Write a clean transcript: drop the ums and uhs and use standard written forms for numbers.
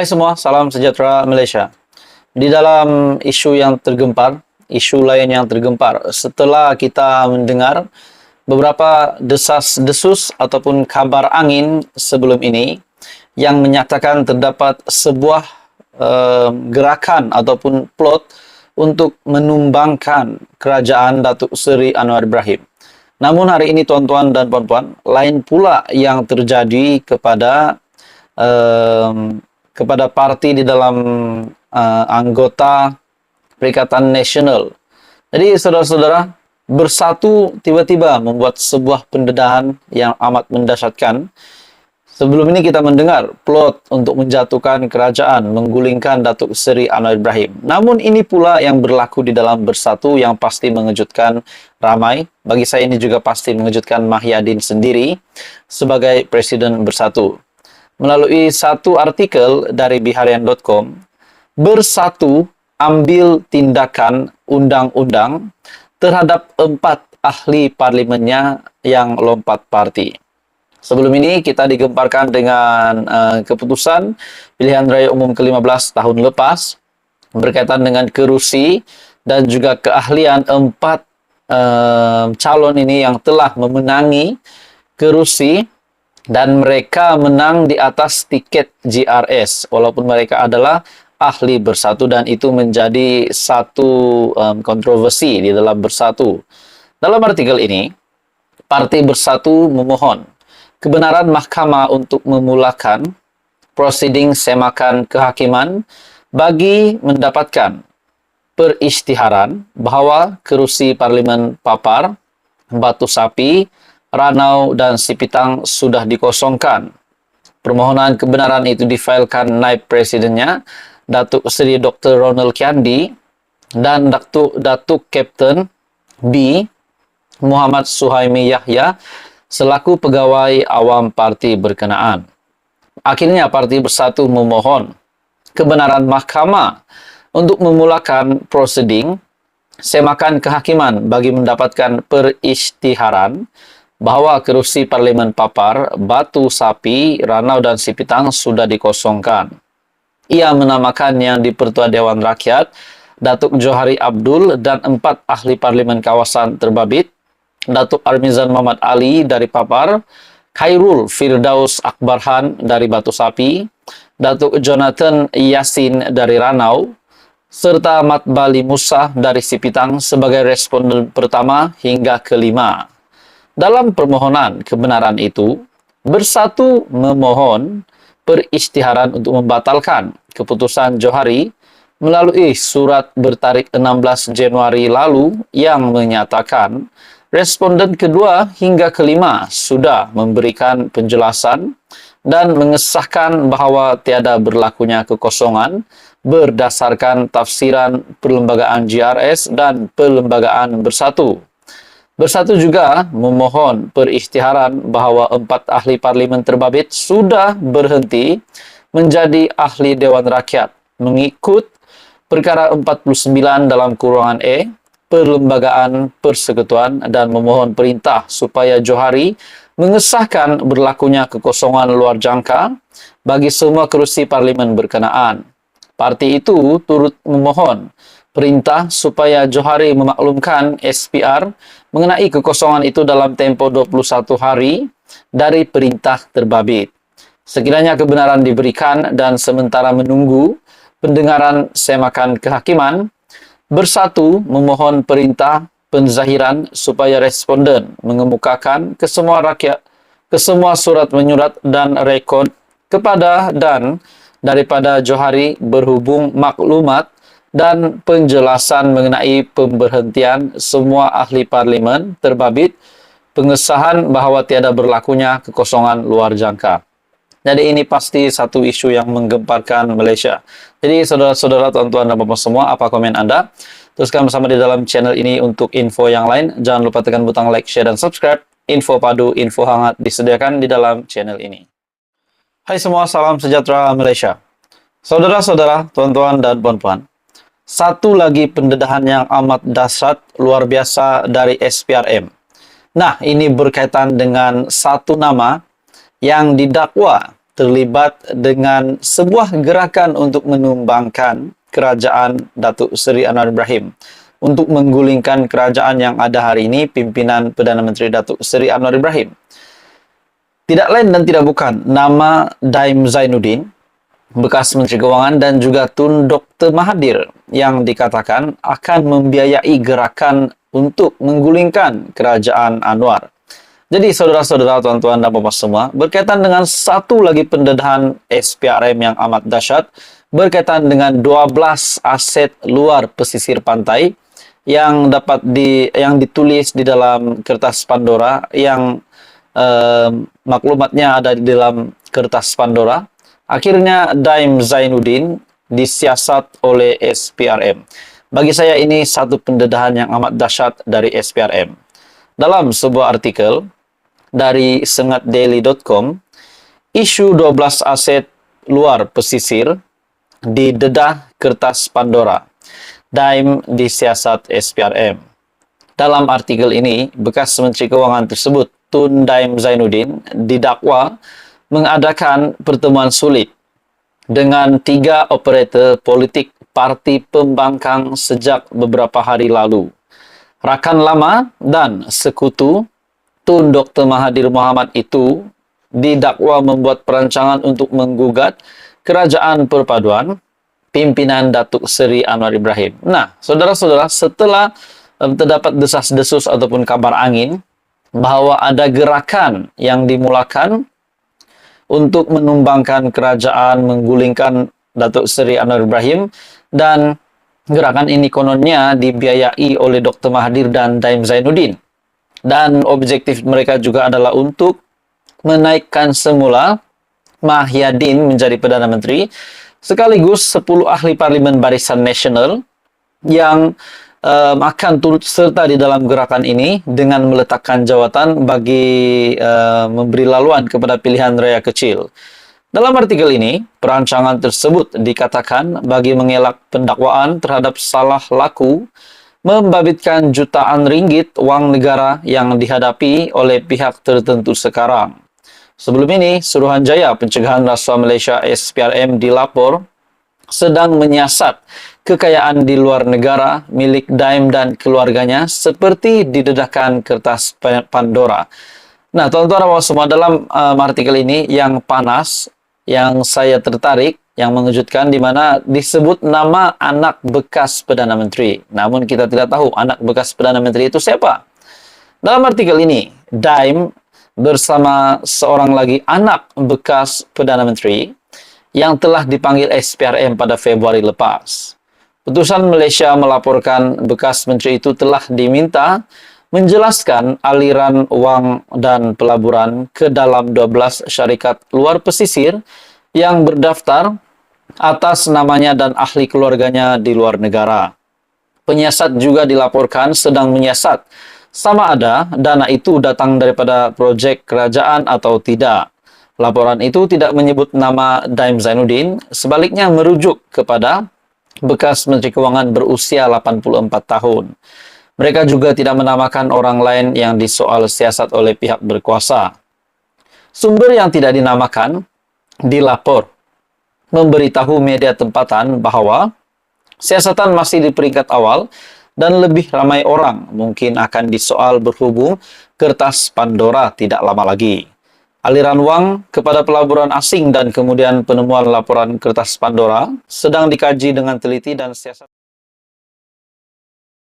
Hai semua, salam sejahtera Malaysia. Di dalam isu yang tergempar, isu lain yang tergempar, setelah kita mendengar beberapa desas-desus ataupun kabar angin sebelum ini yang menyatakan terdapat sebuah gerakan ataupun plot untuk menumbangkan kerajaan Datuk Seri Anwar Ibrahim. Namun hari ini tuan-tuan dan puan-puan, lain pula yang terjadi kepada parti di dalam anggota Perikatan Nasional. Jadi saudara-saudara, Bersatu tiba-tiba membuat sebuah pendedahan yang amat mendahsyatkan. Sebelum ini kita mendengar plot untuk menjatuhkan kerajaan, menggulingkan Datuk Seri Anwar Ibrahim. Namun ini pula yang berlaku di dalam Bersatu yang pasti mengejutkan ramai. Bagi saya ini juga pasti mengejutkan Mahyadin sendiri sebagai Presiden Bersatu. Melalui satu artikel dari biharian.com, Bersatu ambil tindakan undang-undang terhadap 4 ahli parlimennya yang lompat parti. Sebelum ini kita digemparkan dengan keputusan pilihan raya umum ke-15 tahun lepas berkaitan dengan kerusi dan juga keahlian 4 calon ini yang telah memenangi kerusi. Dan mereka menang di atas tiket GRS walaupun mereka adalah ahli Bersatu, dan itu menjadi satu kontroversi di dalam Bersatu. Dalam artikel ini, Parti Bersatu memohon kebenaran mahkamah untuk memulakan prosiding semakan kehakiman bagi mendapatkan perisytiharan bahawa kerusi Parlimen Papar, Batu Sapi, Ranau dan Sipitang sudah dikosongkan. Permohonan kebenaran itu difailkan naib presidennya, Datuk Seri Dr. Ronald Kiandi dan Datuk Kapten B. Muhammad Suhaimi Yahya selaku pegawai awam parti berkenaan. Akhirnya Parti Bersatu memohon kebenaran mahkamah untuk memulakan prosiding semakan kehakiman bagi mendapatkan perisytiharan bahawa kerusi Parlimen Papar, Batu Sapi, Ranau dan Sipitang sudah dikosongkan. Ia menamakan yang di-Pertua Dewan Rakyat, Datuk Johari Abdul dan 4 ahli parlimen kawasan terbabit, Datuk Armizan Muhammad Ali dari Papar, Khairul Firdaus Akbarhan dari Batu Sapi, Datuk Jonathan Yasin dari Ranau, serta Mat Bali Musa dari Sipitang sebagai responden pertama hingga kelima. Dalam permohonan kebenaran itu, Bersatu memohon perisytiharan untuk membatalkan keputusan Johari melalui surat bertarik 16 Januari lalu yang menyatakan responden kedua hingga kelima sudah memberikan penjelasan dan mengesahkan bahawa tiada berlakunya kekosongan berdasarkan tafsiran Perlembagaan GRS dan Perlembagaan Bersatu. Bersatu juga memohon perisytiharan bahawa 4 ahli parlimen terbabit sudah berhenti menjadi ahli Dewan Rakyat mengikut perkara 49 dalam kurungan E Perlembagaan Persekutuan dan memohon perintah supaya Johari mengesahkan berlakunya kekosongan luar jangka bagi semua kerusi parlimen berkenaan. Parti itu turut memohon perintah supaya Johari memaklumkan SPR mengenai kekosongan itu dalam tempoh 21 hari dari perintah terbabit. Sekiranya kebenaran diberikan dan sementara menunggu pendengaran semakan kehakiman, Bersatu memohon perintah penzahiran supaya responden mengemukakan ke semua surat menyurat dan rekod kepada dan daripada Johari berhubung maklumat dan penjelasan mengenai pemberhentian semua ahli parlimen terbabit, pengesahan bahawa tiada berlakunya kekosongan luar jangka. Jadi ini pasti satu isu yang menggemparkan Malaysia. Jadi saudara-saudara, tuan-tuan dan puan-puan semua, apa komen anda? Teruskan bersama di dalam channel ini untuk info yang lain. Jangan lupa tekan butang like, share dan subscribe. Info padu, info hangat disediakan di dalam channel ini. Hai semua, salam sejahtera Malaysia. Saudara-saudara, tuan-tuan dan puan-puan, satu lagi pendedahan yang amat dahsyat luar biasa dari SPRM. Nah, ini berkaitan dengan satu nama yang didakwa terlibat dengan sebuah gerakan untuk menumbangkan kerajaan Datuk Seri Anwar Ibrahim. Untuk menggulingkan kerajaan yang ada hari ini, pimpinan Perdana Menteri Datuk Seri Anwar Ibrahim. Tidak lain dan tidak bukan, nama Daim Zainuddin, bekas Menteri Keuangan, dan juga Tun Dr. Mahathir yang dikatakan akan membiayai gerakan untuk menggulingkan kerajaan Anwar. Jadi saudara-saudara, tuan-tuan dan bapak semua, berkaitan dengan satu lagi pendedahan SPRM yang amat dahsyat, berkaitan dengan 12 aset luar pesisir pantai yang ditulis di dalam kertas Pandora, yang maklumatnya ada di dalam kertas Pandora. Akhirnya Daim Zainuddin disiasat oleh SPRM. Bagi saya ini satu pendedahan yang amat dahsyat dari SPRM. Dalam sebuah artikel dari sengatdaily.com, isu 12 aset luar pesisir didedah kertas Pandora. Daim disiasat SPRM. Dalam artikel ini, bekas Menteri Keuangan tersebut, Tun Daim Zainuddin, didakwa mengadakan pertemuan sulit dengan 3 operator politik Parti Pembangkang sejak beberapa hari lalu. Rakan lama dan sekutu Tun Dr. Mahathir Mohamad itu didakwa membuat perancangan untuk menggugat kerajaan perpaduan pimpinan Datuk Seri Anwar Ibrahim. Nah, saudara-saudara, setelah terdapat desas-desus ataupun kabar angin bahwa ada gerakan yang dimulakan untuk menumbangkan kerajaan, menggulingkan Datuk Seri Anwar Ibrahim, dan gerakan ini kononnya dibiayai oleh Dr. Mahathir dan Daim Zainuddin. Dan objektif mereka juga adalah untuk menaikkan semula Mahyadin menjadi Perdana Menteri, sekaligus 10 ahli parlimen Barisan Nasional yang akan turut serta di dalam gerakan ini dengan meletakkan jawatan bagi memberi laluan kepada pilihan raya kecil. Dalam artikel ini, perancangan tersebut dikatakan bagi mengelak pendakwaan terhadap salah laku membabitkan jutaan ringgit wang negara yang dihadapi oleh pihak tertentu sekarang. Sebelum ini, Suruhanjaya Pencegahan Rasuah Malaysia SPRM dilapor sedang menyiasat kekayaan di luar negara milik Daim dan keluarganya seperti didedahkan kertas Pandora. Nah, tuan-tuan dan semua, dalam artikel ini yang panas, yang saya tertarik, yang mengejutkan, di mana disebut nama anak bekas Perdana Menteri. Namun kita tidak tahu anak bekas Perdana Menteri itu siapa. Dalam artikel ini, Daim bersama seorang lagi anak bekas Perdana Menteri yang telah dipanggil SPRM pada Februari lepas. Putusan Malaysia melaporkan bekas menteri itu telah diminta menjelaskan aliran wang dan pelaburan ke dalam 12 syarikat luar pesisir yang berdaftar atas namanya dan ahli keluarganya di luar negara. Penyiasat juga dilaporkan sedang menyiasat sama ada dana itu datang daripada projek kerajaan atau tidak. Laporan itu tidak menyebut nama Daim Zainuddin, sebaliknya merujuk kepada bekas Menteri Keuangan berusia 84 tahun. Mereka juga tidak menamakan orang lain yang disoal siasat oleh pihak berkuasa. Sumber yang tidak dinamakan dilapor memberitahu media tempatan bahwa siasatan masih di peringkat awal dan lebih ramai orang mungkin akan disoal berhubung kertas Pandora tidak lama lagi. Aliran wang kepada pelaburan asing dan kemudian penemuan laporan kertas Pandora sedang dikaji dengan teliti dan siasat.